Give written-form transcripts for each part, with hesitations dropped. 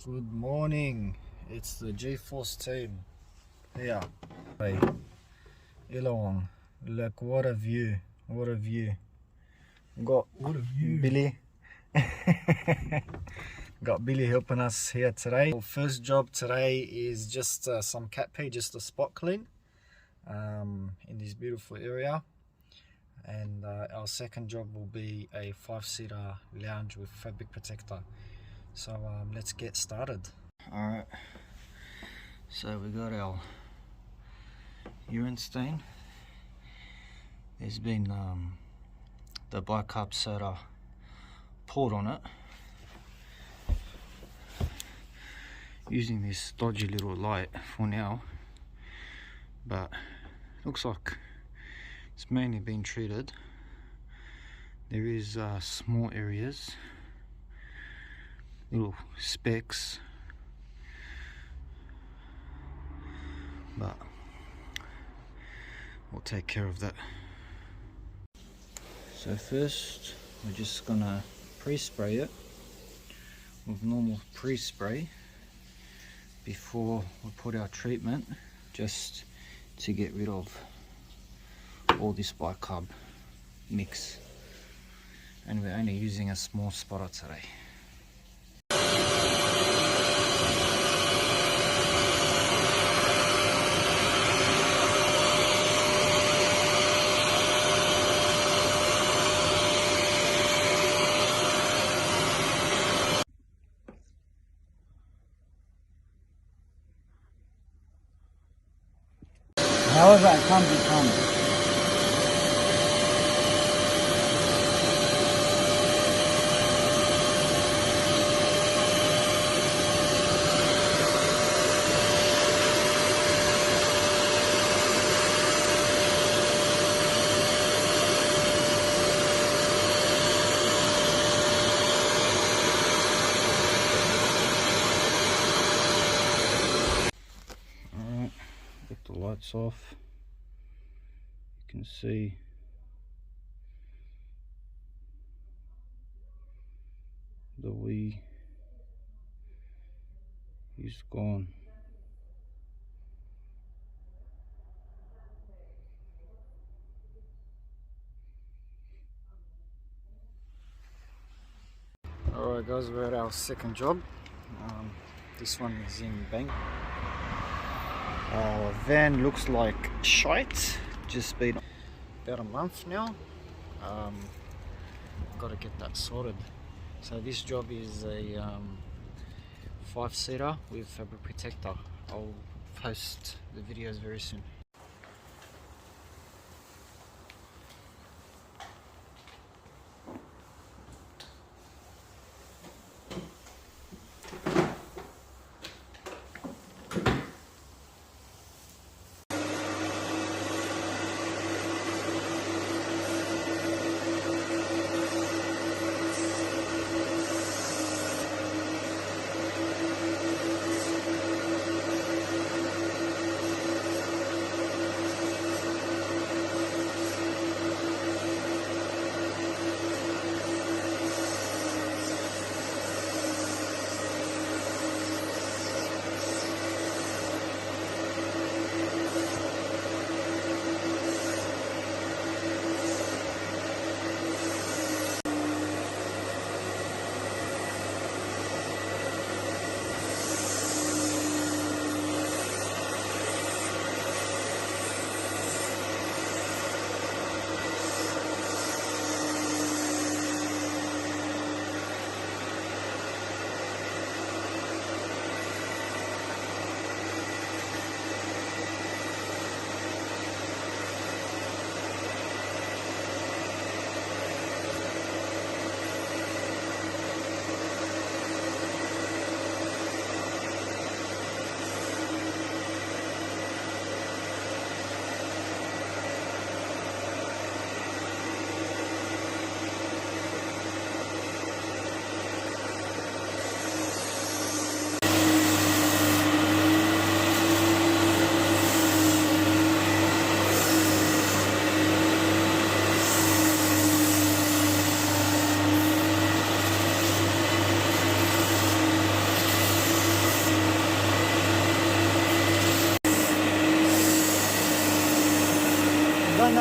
Good morning, it's the G-Force team here. Hey, Illawong, look, what a view, what a view. Got What a view. Billy. Got Billy helping us here today. Our first job today is just some cat pee, just a spot clean in this beautiful area. And our second job will be a 5-seater lounge with fabric protector. So let's get started. Alright, so we got our urine stain. There's been the bicarb soda poured on it using this dodgy little light for now, but looks like it's mainly been treated. There is small areas, little specks, but we'll take care of that. So first we're just gonna pre-spray it with normal pre-spray before we put our treatment, just to get rid of all this bicarb mix, and we're only using a small spotter today. However, I can't be calm. Alright, get the lights off. You can see the wee is gone. Alright guys, we're at our second job. This one is in Bank. Our van looks like shite. Just been about a month now. Got to get that sorted. So this job is a 5-seater with fabric protector. I'll post the videos very soon.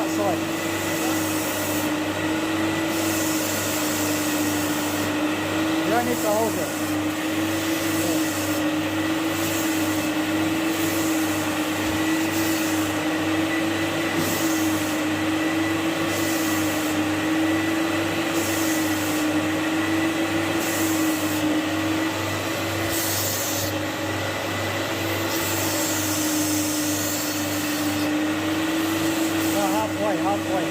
outside. You don't need to hold it. Halfway.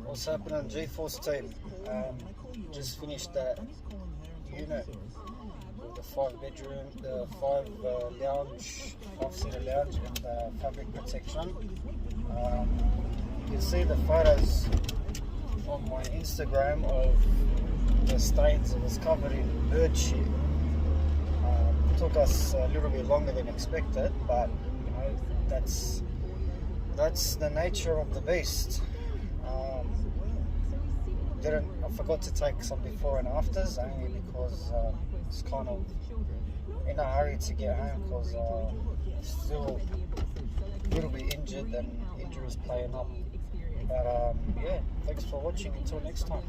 What's happening, G-Force team? Just finished that unit with the 5-bedroom, the 5-seater lounge and fabric protection. You can see the photos on my Instagram of the stains. It was covered in bird shit. It took us a little bit longer than expected, but you know that's the nature of the beast. I forgot to take some before and afters only because it's kind of in a hurry to get home because still a little bit injured and injuries playing up. But yeah, thanks for watching. Until next time.